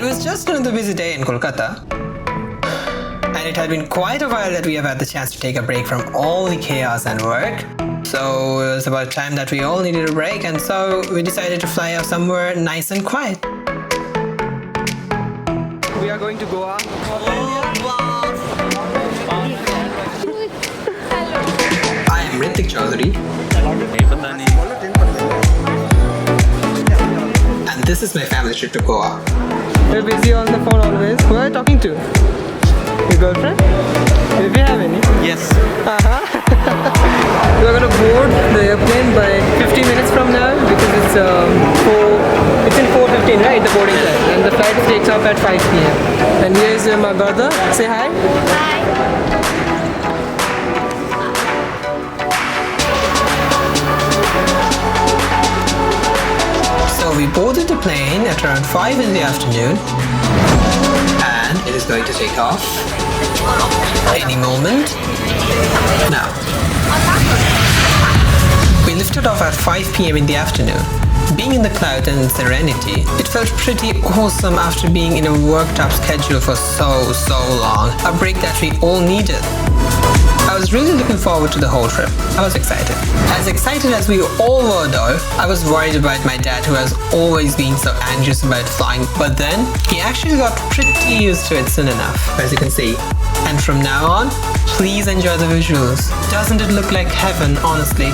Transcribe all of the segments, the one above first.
It was just another busy day in Kolkata, and it had been quite a while that we have had the chance to take a break from all the chaos and work. So it was about time that we all needed a break, and so we decided to fly out somewhere nice and quiet. We are going to Goa. I am Ritik Chaudhary. And this is my family trip to Goa. You're busy on the phone always. Who are you talking to? Your girlfriend? If you have any? Yes. We're gonna board the airplane by 50 minutes from now because it's in 4:15, right? The boarding time, and the flight takes off at 5 p.m. And here's my brother. Say hi. Hi. So we boarded the plane at around 5 in the afternoon, and it is going to take off any moment now. We lifted off at 5 p.m. in the afternoon. Being in the clouds and serenity, it felt pretty awesome after being in a worked-up schedule for so long, a break that we all needed. I was really looking forward to the whole trip. I was excited. As excited as we all were though, I was worried about my dad who has always been so anxious about flying, but then he actually got pretty used to it soon enough, as you can see. And from now on, please enjoy the visuals. Doesn't it look like heaven, honestly?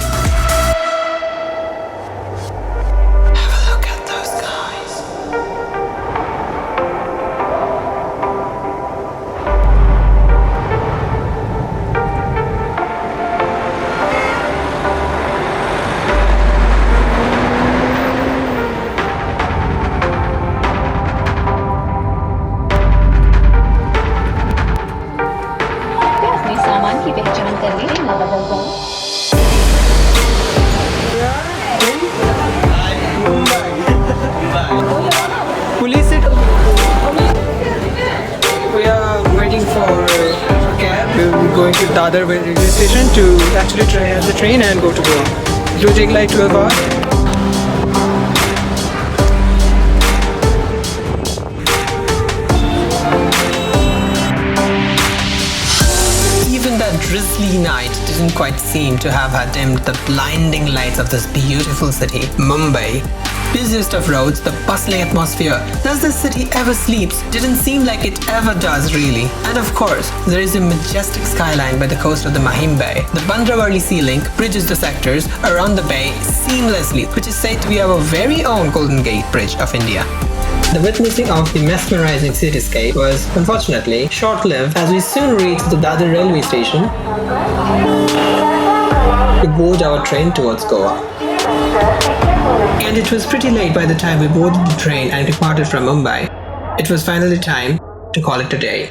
Going to Dadar railway station to actually try the train and go to Goa. It will take like 12 hours. Even that drizzly night didn't quite seem to have dimmed the blinding lights of this beautiful city, Mumbai. Busiest of roads, the bustling atmosphere. Does this city ever sleeps? Didn't seem like it ever does really. And of course, there is a majestic skyline by the coast of the Mahim Bay. The Bandravali Sea Link bridges the sectors around the bay seamlessly, which is said to be our very own Golden Gate Bridge of India. The witnessing of the mesmerizing cityscape was, unfortunately, short-lived as we soon reached the Dadar railway station to board our train towards Goa. And it was pretty late by the time we boarded the train and departed from Mumbai. It was finally time to call it a day.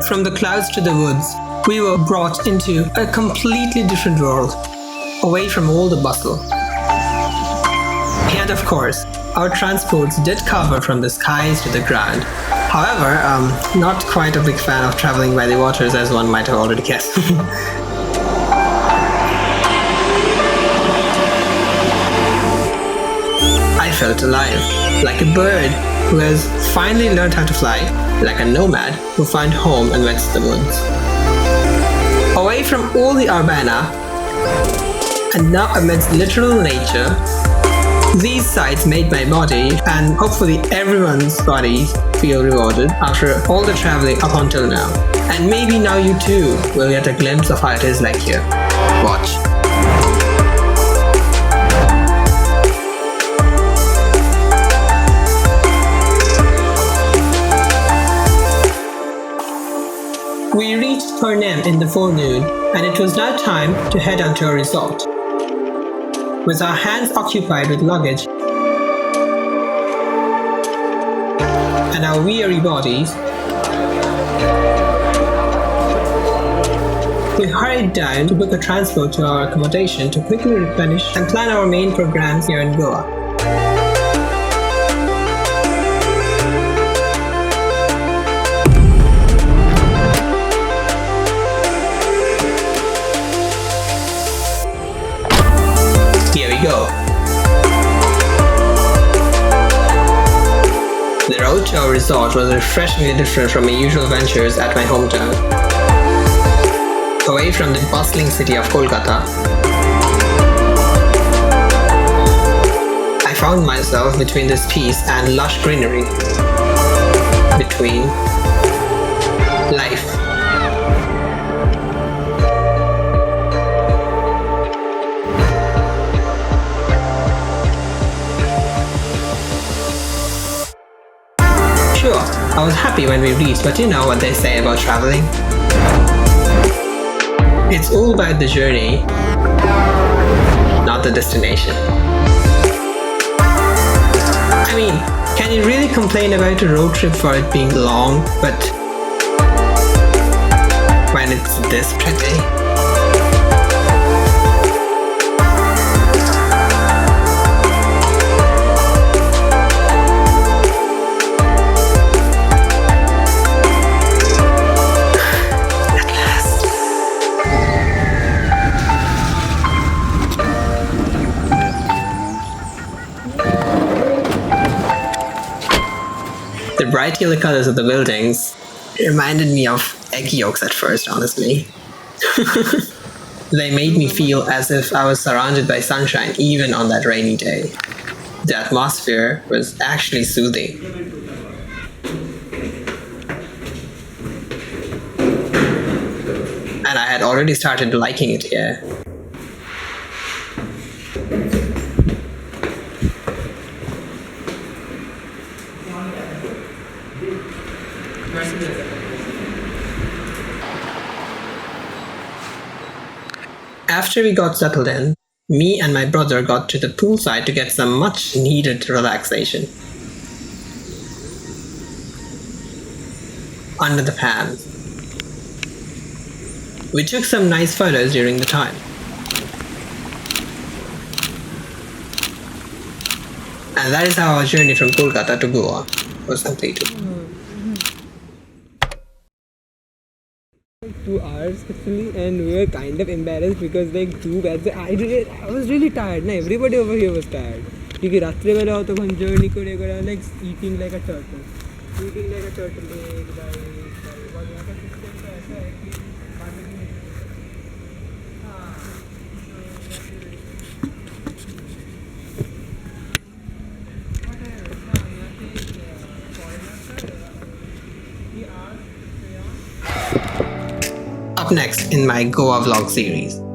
From the clouds to the woods, we were brought into a completely different world, away from all the bustle. And of course, our transports did cover from the skies to the ground. However, not quite a big fan of traveling by the waters, as one might have already guessed. I felt alive, like a bird who has finally learned how to fly, like a nomad who found home amidst the woods. Away from all the urbana, and now amidst literal nature, these sights made my body, and hopefully everyone's bodies, feel rewarded after all the traveling up until now. And maybe now you too will get a glimpse of how it is like here. Watch. We reached Pernem in the forenoon, and it was now time to head on to our resort. With our hands occupied with luggage and our weary bodies, we hurried down to book a transport to our accommodation to quickly replenish and plan our main programs here in Goa. outdoor resort was refreshingly different from my usual ventures at my hometown. Away from the bustling city of Kolkata, I found myself between this peace and lush greenery. Between life. Sure, I was happy when we reached, but you know what they say about traveling. It's all about the journey, not the destination. I mean, can you really complain about a road trip for it being long, but when it's this pretty? The bright yellow colors of the buildings reminded me of egg yolks at first, honestly. They made me feel as if I was surrounded by sunshine even on that rainy day. The atmosphere was actually soothing. And I had already started liking it here. After we got settled in, me and my brother got to the poolside to get some much needed relaxation. Under the pans. We took some nice photos during the time. And that is how our journey from Kolkata to Goa was completed. 2 hours actually, and we were kind of embarrassed because like too bad. I was really tired. Na, everybody over here was tired. Because रात्रि में रहो तो हम journey करेगा like eating like a turtle. Eating like a turtle. Up next in my Goa vlog series.